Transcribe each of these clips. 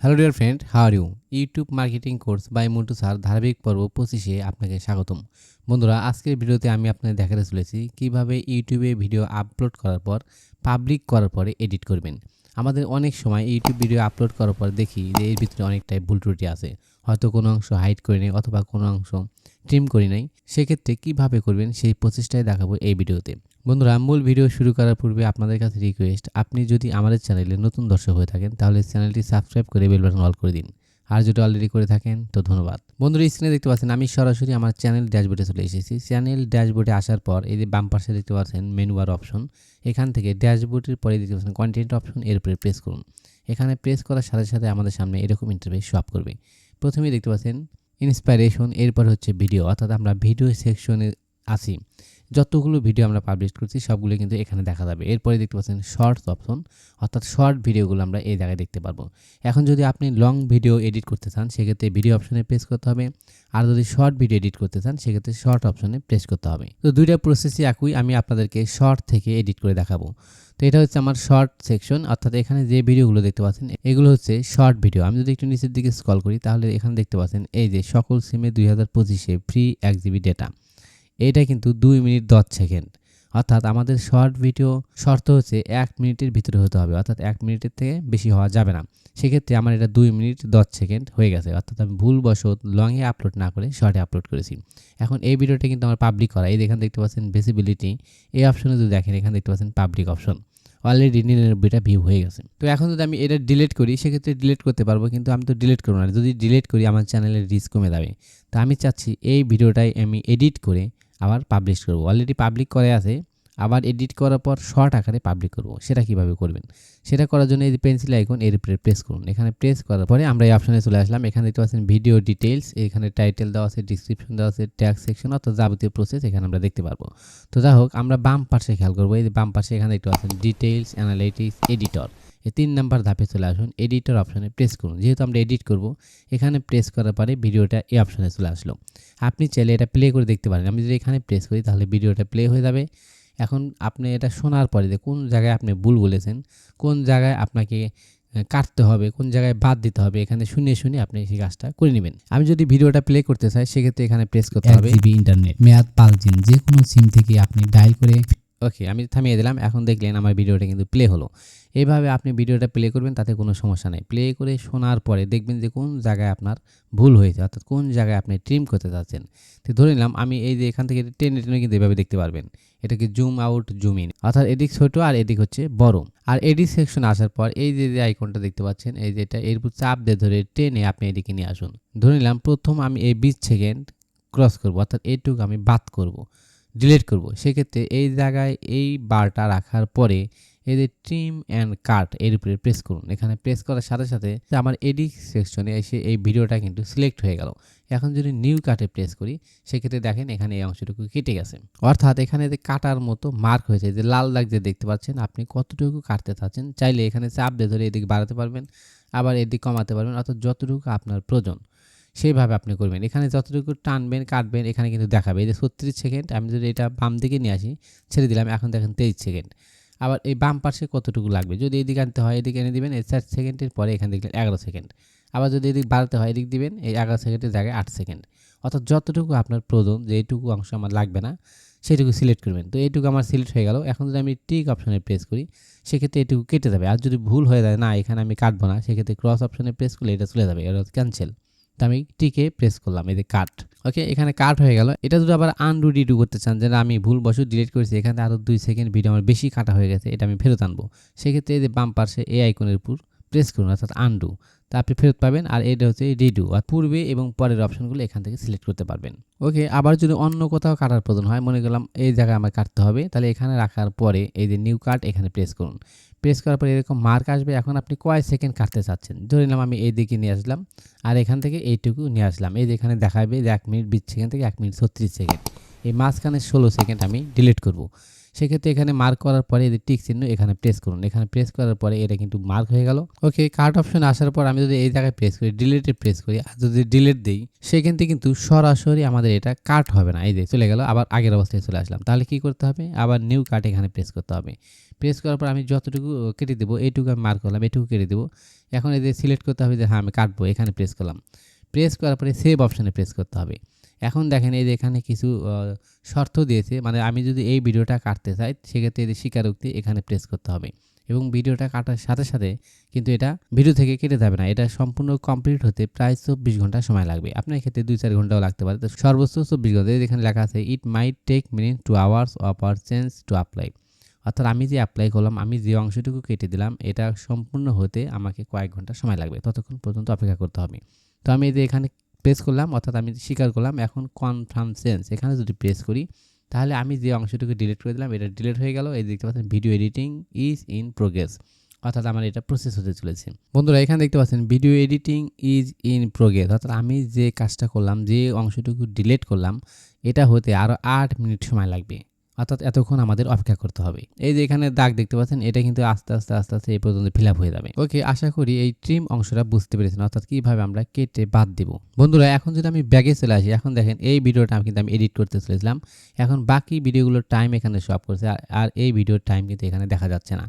Hello dear friend, how are you? YouTube marketing course by Montu sir ধারাবাহিক পর্ব 25-এ আপনাকে স্বাগতম। বন্ধুরা, আজকের ভিডিওতে আমি আপনাদের দেখাতে চলেছি কিভাবে ইউটিউবে ভিডিও আপলোড করার পর পাবলিক করার পরে এডিট করবেন। আমাদের অনেক সময় ইউটিউব ভিডিও আপলোড করার পর দেখি যে এর ভিতরে অনেকটাই ভুল ত্রুটি আছে। হয়তো কোনো অংশ হাইড করে নেই অথবা কোনো অংশ ট্রিম করে নাই। সেক্ষেত্রে কিভাবে করবেন সেই প্রচেষ্টাই দেখাবো এই ভিডিওতে। বন্ধুরা, মূল ভিডিও শুরু করার পূর্বে আপনাদের কাছে রিকোয়েস্ট, আপনি যদি আমাদের চ্যানেলে নতুন দর্শক হয়ে থাকেন তাহলে চ্যানেলটি সাবস্ক্রাইব করে বেল বাটন অল করে দিন। আর যদি অলরেডি করে থাকেন তো ধন্যবাদ। বন্ধুরা, স্ক্রিনে দেখতে পাচ্ছেন আমি সরাসরি আমার চ্যানেল ড্যাশবোর্ডে চলে এসেছি। চ্যানেল ড্যাশবোর্ডে আসার পর এই যে বাম পাশে দেখতে পাচ্ছেন মেনু বার অপশন, এখান থেকে ড্যাশবোর্ডের পরে দেখতে পাচ্ছেন কন্টেন্ট অপশন, এর উপরে প্রেস করুন। এখানে প্রেস করার সাথে সাথে আমাদের সামনে এরকম ইন্টারফেস শো আপ করবে। প্রথমেই দেখতে পাচ্ছেন ইন্সপাইরেশন, এরপর হচ্ছে ভিডিও, অর্থাৎ আমরা ভিডিও সেকশনে আছি। যতগুলো ভিডিও আমরা পাবলিশ করছি সবগুলো কিন্তু এখানে দেখা যাবে। এরপরে দেখতে পাচ্ছেন শর্টস অপশন, অর্থাৎ শর্ট ভিডিওগুলো আমরা এই জায়গায় দেখতে পারবো। এখন যদি আপনি লং ভিডিও এডিট করতে চান সেক্ষেত্রে ভিডিও অপশনে প্রেস করতে হবে, আর যদি শর্ট ভিডিও এডিট করতে চান সেক্ষেত্রে শর্ট অপশনে প্রেস করতে হবে। তো দুইটা প্রসেসই একই, আমি আপনাদেরকে শর্ট থেকে এডিট করে দেখাবো। তো এটা হচ্ছে আমার শর্ট সেকশন, অর্থাৎ এখানে যে ভিডিওগুলো দেখতে পাচ্ছেন এগুলো হচ্ছে শর্ট ভিডিও। আমি যদি একটু নিচের দিকে স্ক্রল করি তাহলে এখানে দেখতে পাচ্ছেন এই যে সকল সিমে 2025-এ ফ্রি 1 জিবি ডেটা। এটা কিন্তু 2 মিনিট 10 সেকেন্ড, অর্থাৎ আমাদের শর্ট ভিডিও শর্ত হচ্ছে 1 মিনিটের ভিতরে হতে হবে, অর্থাৎ 1 মিনিটের থেকে বেশি হওয়া যাবে না। সেক্ষেত্রে আমার এটা 2 মিনিট 10 সেকেন্ড হয়ে গেছে, অর্থাৎ আমি ভুলবশত লংয়ে আপলোড না করে শর্টে আপলোড করেছি। এখন এই ভিডিওটা কিন্তু আমার পাবলিক করা, এই এখানে দেখতে পাচ্ছেন ভিজিবিলিটি, এই অপশনে যদি দেখেন এখানে দেখতে পাচ্ছেন পাবলিক অপশন, অলরেডি 99টা ভিউ হয়ে গেছে। তো এখন যদি আমি এটা ডিলিট করি সেক্ষেত্রে ডিলিট করতে পারবো, কিন্তু আমি তো ডিলিট করবো না। যদি ডিলিট করি আমার চ্যানেলের রিচ কমে যাবে। তো আমি চাচ্ছি এই ভিডিওটাই আমি এডিট করে আবার পাবলিশ করব। অলরেডি পাবলিক করে আছে, আবার এডিট করার পর শর্ট আকারে পাবলিক করব। সেটা কিভাবে করবেন? সেটা করার জন্য এই যে পেন্সিল আইকন, এর উপরে প্রেস করুন। এখানে প্রেস করার পরে আমরা এই অপশনে চলে আসলাম। এখানে দেখতে পাচ্ছেন ভিডিও ডিটেইলস, এখানে টাইটেল দেওয়া আছে, ডিসক্রিপশন দেওয়া আছে, ট্যাগ সেকশন, অর্থাৎ যাবতীয় প্রসেস এখানে আমরা দেখতে পারবো। তো যাই হোক, আমরা বাম পাশে খেয়াল করবো। এই যে বাম পাশে এখানে দেখতে পাচ্ছেন ডিটেইলস, অ্যানালাইটিক্স, এডিটর। এই 3 নাম্বার ধাপে চলে আসুন, এডিটর অপশনে প্রেস করুন। যেহেতু আমরা এডিট করব, এখানে প্রেস করার পরে ভিডিওটা এই অপশনে চলে আসলো। আপনি চাইলে এটা প্লে করে দেখতে পারেন। আমি যদি এখানে প্রেস করি তাহলে ভিডিওটা প্লে হয়ে যাবে। এখন আপনি এটা শোনার পরে যে কোন জায়গায় আপনি ভুল বলেছেন, কোন জায়গায় আপনাকে কাটতে হবে, কোন জায়গায় বাদ দিতে হবে, এখানে শুনে শুনে আপনি সেই কাজটা করে নেবেন। আমি যদি ভিডিওটা প্লে করতে চাই সেক্ষেত্রে এখানে প্রেস করতে হবে 1 জিবি ইন্টারনেট মেয়াদ 5 দিন, যে কোনো সিম থেকে আপনি ডায়াল করে। ওকে, আমি থামিয়ে দিলাম। এখন দেখলেন আমার ভিডিওটা কিন্তু প্লে হলো। এইভাবে আপনি ভিডিওটা প্লে করবেন, তাতে কোনো সমস্যা নেই। প্লে করে শোনার পরে দেখবেন যে কোন জায়গায় আপনার ভুল হয়েছে, অর্থাৎ কোন জায়গায় আপনি ট্রিম করতে চাচ্ছেন। তো ধরে নিলাম আমি এই যে এখান থেকে টেনে টেনে কিন্তু এভাবে দেখতে পারবেন। এটাকে জুম আউট, জুম ইন, অর্থাৎ এদিক ছোট আর এদিক হচ্ছে বড়। আর এডিট সেকশন আসার পর এই যে আইকনটা দেখতে পাচ্ছেন, এই যে এটা, এর উপর চাপ দিয়ে ধরে টেনে আপনি এদিকে নিয়ে আসুন। ধরে নিলাম প্রথম আমি এই 20 সেকেন্ড ক্রস করব, অর্থাৎ এইটুকু আমি বাদ করব, ডিলিট করব। সেক্ষেত্রে এই জায়গায় এই বারটা রাখার পরে এই যে ট্রিম অ্যান্ড কাট, এর উপরে প্রেস করুন। এখানে প্রেস করার সাথে সাথে আমার এডিট সেকশনে এসে এই ভিডিওটা কিন্তু সিলেক্ট হয়ে গেল। এখন যদি নিউ কাটে প্রেস করি সেক্ষেত্রে দেখেন এখানে এই অংশটুকু কেটে গেছে, অর্থাৎ এখানে যে কাটার মতো মার্ক হয়েছে, যে লাল দাগ যে দেখতে পাচ্ছেন, আপনি কতটুকু কাটতে চাচ্ছেন চাইলে এখানে চাপ দিয়ে ধরে এদিকে বাড়াতে পারবেন, আবার এদিক কমাতে পারবেন, অর্থাৎ যতটুকু আপনার প্রয়োজন সেইভাবে আপনি করবেন। এখানে যতটুকু টানবেন কাটবেন এখানে কিন্তু দেখাবে। এই যে 36 সেকেন্ড, আমি যদি এটা বাম দিকে নিয়ে আসি, ছেড়ে দিলাম, এখন দেখেন 23 সেকেন্ড। আবার এই বাম পাশে কতটুকু লাগবে, যদি এদিকে আনতে হয় এদিকে এনে দিবেন, এই 4 সেকেন্ডের পরে এখানে দেখলেন 11 সেকেন্ড। আবার যদি এদিক বাড়াতে হয় এদিক দিবেন, এই 11 সেকেন্ডের জায়গায় 8 সেকেন্ড। অর্থাৎ যতটুকু আপনার প্রয়োজন, যে এইটুকু অংশ আমার লাগবে না সেটুকু সিলেক্ট করবেন। তো এইটুকু আমার সিলেক্ট হয়ে গেল। এখন যদি আমি টিক অপশনে প্রেস করি সেক্ষেত্রে এটুকু কেটে যাবে। আর যদি ভুল হয়ে যায় না এখানে আমি কাটবো না, সেক্ষেত্রে ক্রস অপশনে প্রেস করলে এটা চলে যাবে, এটা ক্যান্সেল। তো আমি টিকে প্রেস করলাম, এই যে কাট। ওকে, এখানে কাট হয়ে গেল। এটা যদি আবার আনডু রিডু করতে চান, যেটা আমি ভুলবশত ডিলিট করেছি, এখানে আরও 2 সেকেন্ড ভিডিও আমার বেশি কাটা হয়ে গেছে, এটা আমি ফেরত আনবো। সেক্ষেত্রে এই যে বাম পাশে এই আইকনের উপর প্রেস করুন, অর্থাৎ আনডু, তা আপনি ফেরত পাবেন। আর এটা হচ্ছে রিডু, আর পূর্বে এবং পরের অপশনগুলো এখান থেকে সিলেক্ট করতে পারবেন। ওকে, আবার যদি অন্য কোথাও কাটার প্রয়োজন হয়, মনে করলাম এই জায়গায় আমার কাটতে হবে, তাহলে এখানে রাখার পরে এই যে নিউ কাট এখানে প্রেস করুন। প্রেস করার পরে এরকম মার্ক আসবে। এখন আপনি কয় সেকেন্ড কাটতে চাচ্ছেন, ধরে নিলাম আমি এই দিকে নিয়ে আসলাম আর এখান থেকে এইটুকু নিয়ে আসলাম। এই যে এখানে দেখাবে যে 1 মিনিট 20 সেকেন্ড থেকে 1 মিনিট 36 সেকেন্ড। এই মাঝখানে 16 সেকেন্ড আমি ডিলিট করব। সেক্ষেত্রে এখানে মার্ক করার পরে এই যে টিক চিহ্ন এখানে প্রেস করুন। এখানে প্রেস করার পরে এটা কিন্তু মার্ক হয়ে গেল। ওকে, কাট অপশনে আসার পর আমি যদি এই জায়গায় প্রেস করি, ডিলিটে প্রেস করি, আর যদি ডিলিট দেই সেখান থেকে কিন্তু সরাসরি আমাদের এটা কাট হবে না। এই যে চলে গেল, আবার আগের অবস্থায় চলে আসলাম। তাহলে কি করতে হবে? আবার নিউ কাট এখানে প্রেস করতে হবে। প্রেস করার পর আমি যতটুকু কেটে দেবো এইটুকু আমি মার্ক করলাম, এটুকু কেটে দেবো। এখন এই যে সিলেক্ট করতে হবে যে হ্যাঁ আমি কাটবো, এখানে প্রেস করলাম। প্রেস করার পরে সেভ অপশনে প্রেস করতে হবে। এখন দেখেন এই যে এখানে কিছু শর্ত দিয়েছে, মানে আমি যদি এই ভিডিওটা কাটতে চাই সেক্ষেত্রে এই যে স্বীকারোক্তি এখানে প্রেস করতে হবে এবং ভিডিওটা কাটার সাথে সাথে কিন্তু এটা ভিডিও থেকে কেটে যাবে না। এটা সম্পূর্ণ কমপ্লিট হতে প্রায় 24 ঘন্টা সময় লাগবে। আপনার ক্ষেত্রে 2-4 ঘন্টাও লাগতে পারে, তো সর্বোচ্চ 24 ঘন্টা। এখানে লেখা আছে it might take minute to hours of or change to apply. অর্থাৎ আমি যে অ্যাপ্লাই করলাম, আমি যে অংশটুকু কেটে দিলাম, এটা সম্পূর্ণ হতে আমাকে কয়েক ঘন্টা সময় লাগবে, ততক্ষণ পর্যন্ত অপেক্ষা করতে হবে। তো আমি এই যে এখানে প্রেস করলাম, অর্থাৎ আমি স্বীকার করলাম। এখন কনফার্ম চেঞ্জ এখানে যদি প্রেস করি তাহলে আমি যে অংশটুকু ডিলিট করে দিলাম এটা ডিলিট হয়ে গেল। এই দেখতে পাচ্ছেন video editing is in progress, অর্থাৎ আমার এটা প্রসেস হতে চলেছে। বন্ধুরা এখানে দেখতে পাচ্ছেন video editing is in progress, অর্থাৎ আমি যে কাজটা করলাম, যে অংশটুকু ডিলিট করলাম, এটা হতে আরও 8 মিনিট সময় লাগবে, অর্থাৎ এতক্ষণ আমাদের অপেক্ষা করতে হবে। এই যে এখানে দাগ দেখতে পাচ্ছেন, এটা কিন্তু আস্তে আস্তে আস্তে আস্তে এই পর্যন্ত ফিল আপ হয়ে যাবে। ওকে, আশা করি এই ট্রিম অংশটা বুঝতে পেরেছেন, অর্থাৎ কিভাবে আমরা কেটে বাদ দিব। বন্ধুরা এখন যদি আমি ব্যাগে চলে আসি, এখন দেখেন এই ভিডিওটা কিন্তু আমি এডিট করতে চলেছিলাম। এখন বাকি ভিডিওগুলোর টাইম এখানে শো আপ করছে, আর এই ভিডিওর টাইম কিন্তু এখানে দেখা যাচ্ছে না।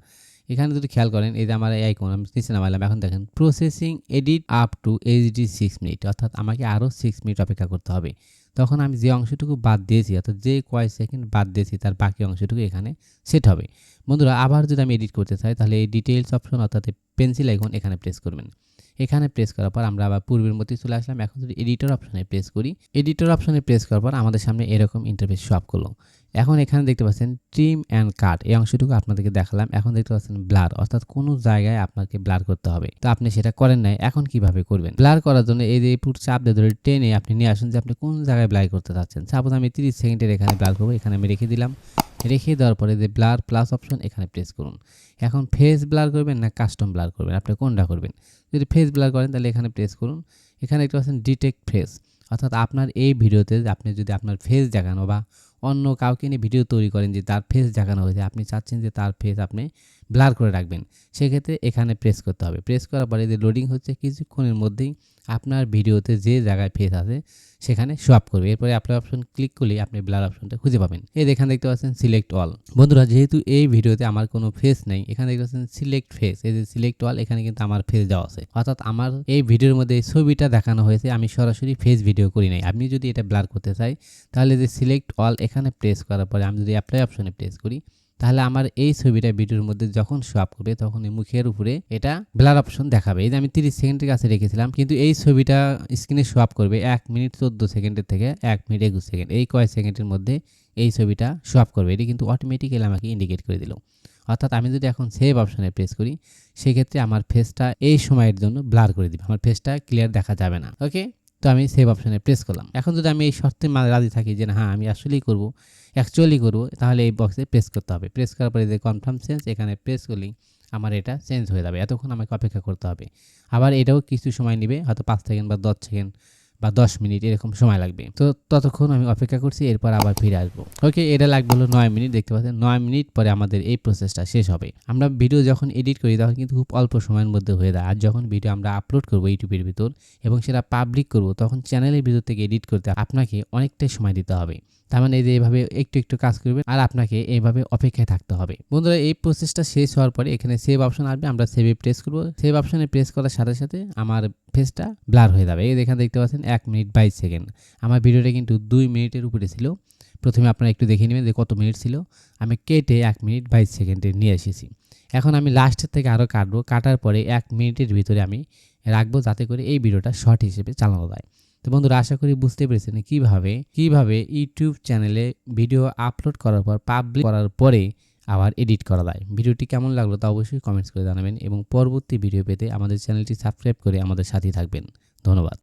এখানে যদি খেয়াল করেন এই যে আমার এই আইকন আমি নিচে নামাইলাম, এখন দেখেন processing edit up to HD 6 minute, অর্থাৎ আমাকে আরও 6 মিনিট অপেক্ষা করতে হবে। তখন আমি যে অংশটুকু বাদ দিয়েছি, অর্থাৎ যে কয়েক সেকেন্ড বাদ দিয়েছি তার বাকি অংশটুকু এখানে সেট হবে। বন্ধুরা আবার যদি আমি এডিট করতে চাই তাহলে এই ডিটেইলস অপশন অর্থাৎ পেন্সিল আইকন এখানে প্রেস করবেন। এখানে প্রেস করার পর আমরা আবার পূর্বের মতোই চলে আসলাম। এখন যদি এডিটর অপশনে প্রেস করি, এডিটর অপশনে প্রেস করার পর আমাদের সামনে এরকম ইন্টারফেস শো আপ করলো। এখন এখানে দেখতে পাচ্ছেন ট্রিম অ্যান্ড কাট, এই অংশটুকু আপনাদেরকে দেখালাম। এখন দেখতে পাচ্ছেন ব্লার, অর্থাৎ কোনো জায়গায় আপনাকে ব্লার করতে হবে, তো আপনি সেটা করেন নাই। এখন কিভাবে করবেন? ব্লার করার জন্য এই যে পুরো চাপ দিয়ে ধরে টেনে আপনি নিয়ে আসুন যে আপনি কোন জায়গায় ব্লার করতে চাচ্ছেন। সাপোজ আমি 30 সেকেন্ডের এখানে ব্লার করবো, এখানে আমি রেখে দিলাম। রেখে দেওয়ার পরে যে ব্লার প্লাস অপশন এখানে প্রেস করুন। এখন ফেস ব্লার করবেন না কাস্টম ব্লার করবেন, আপনি কোনটা করবেন? যদি ফেস ব্লার করেন তাহলে এখানে প্রেস করুন। এখানে দেখতে পাচ্ছেন ডিটেক্ট ফেস, অর্থাৎ আপনার এই ভিডিওতে আপনি যদি আপনার ফেস দেখানো বা অন্য কাউকে নিয়ে ভিডিও তৈরি করেন যে তার ফেস দেখানো হয়েছে, আপনি চাচ্ছেন যে তার ফেস আপনি ব্লার করে রাখবেন, সেক্ষেত্রে এখানে প্রেস করতে হবে। প্রেস করার পরে যে লোডিং হচ্ছে, কিছুক্ষণের মধ্যেই আপনার ভিডিওতে যে জায়গায় ফেস আছে সেখানে শো আপ করবে। এরপরে অ্যাপ্লাই অপশন ক্লিক করলে আপনি ব্লার অপশনটা খুঁজে পাবেন। এই এখানে দেখতে পাচ্ছেন সিলেক্ট অল। বন্ধুরা যেহেতু এই ভিডিওতে আমার কোনো ফেস নেই, এখানে দেখতে পাচ্ছেন সিলেক্ট ফেস, এই যে সিলেক্ট অল, এখানে কিন্তু আমার ফেস দেওয়া আছে, অর্থাৎ আমার এই ভিডিওর মধ্যে এই ছবিটা দেখানো হয়েছে, আমি সরাসরি ফেস ভিডিও করি নাই। আপনি যদি এটা ব্লার করতে চাই তাহলে যে সিলেক্ট অল এখানে প্রেস করার পরে আমি যদি অ্যাপ্লাই অপশনে প্রেস করি তাহলে আমার এই ছবিটা ভিডিওর মধ্যে যখন শো আপ করবে তখন এই মুখের উপরে এটা ব্লার অপশন দেখাবে। এই যে আমি 30 সেকেন্ডের কাছে রেখেছিলাম, কিন্তু এই ছবিটা স্ক্রিনে শো আপ করবে 1 মিনিট 14 সেকেন্ডের থেকে 1 মিনিট 21 সেকেন্ড, এই কয়েক সেকেন্ডের মধ্যে এই ছবিটা শো আপ করবে। এটি কিন্তু অটোমেটিক্যালি আমাকে ইন্ডিকেট করে দিল। অর্থাৎ আমি যদি এখন সেভ অপশনে প্রেস করি সেক্ষেত্রে আমার ফেসটা এই সময়ের জন্য ব্লার করে দিবে, আমার ফেসটা ক্লিয়ার দেখা যাবে না। ওকে, তো আমি সেভ অপশনে প্রেস করলাম। এখন যদি আমি এই শর্তে রাজি থাকি যে না হ্যাঁ আমি আসলেই করবো, অ্যাকচুয়ালি করবো, তাহলে এই বক্সে প্রেস করতে হবে। প্রেস করার পরে যে কনফার্ম চেঞ্জ এখানে প্রেস করলেই আমার এটা চেঞ্জ হয়ে যাবে। এতক্ষণ আমাকে অপেক্ষা করতে হবে। আবার এটাও কিছু সময় নেবে, হয়তো 5 সেকেন্ড বা 10 সেকেন্ড বা 10 মিনিট এরকম সময় লাগবে। তো ততক্ষণ আমি অপেক্ষা করছি, এরপর আবার ফিরে আসবো। ওকে, এটা লাগবে হলো 9 মিনিট। দেখতে পাচ্ছেন 9 মিনিট পরে আমাদের এই প্রসেসটা শেষ হবে। আমরা ভিডিও যখন এডিট করি তখন কিন্তু খুব অল্প সময়ের মধ্যে হয়ে যায়। আর যখন ভিডিও আমরা আপলোড করবো ইউটিউবের ভিতর এবং সেটা পাবলিক করব, তখন চ্যানেলের ভিতর থেকে এডিট করতে আপনাকে অনেকটাই সময় দিতে হবে। তার মানে এই যে এইভাবে একটু একটু কাজ করবেন আর আপনাকে এইভাবে অপেক্ষায় থাকতে হবে। বন্ধুরা এই প্রসেসটা শেষ হওয়ার পরে এখানে সেভ অপশন আসবে, আমরা সেভে প্রেস করব। সেভ অপশনে প্রেস করার সাথে সাথে আমার ফেসটা ব্লার হয়ে যাবে। এই এখানে দেখতে পাচ্ছেন 1 মিনিট 22 সেকেন্ড। আমার ভিডিওটা কিন্তু 2 মিনিটের উপরে ছিল। প্রথমে আপনারা একটু দেখে নেবেন যে কত মিনিট ছিল। আমি কেটে 1 মিনিট 22 সেকেন্ডে নিয়ে এসেছি। এখন আমি লাস্টের থেকে আরও কাটবো, কাটার পরে 1 মিনিটের ভিতরে আমি রাখবো যাতে করে এই ভিডিওটা শর্ট হিসেবে চালানো যায়। তো বন্ধুরা আশা করি বুঝতে পেরেছেন কিভাবে ইউটিউব চ্যানেলে ভিডিও আপলোড করার পর পাবলিক করার পরে আবার এডিট করা যায়। ভিডিওটি কেমন লাগলো তা অবশ্যই কমেন্টস করে জানাবেন এবং পরবর্তী ভিডিও পেতে আমাদের চ্যানেলটি সাবস্ক্রাইব করে আমাদের সাথেই থাকবেন। ধন্যবাদ।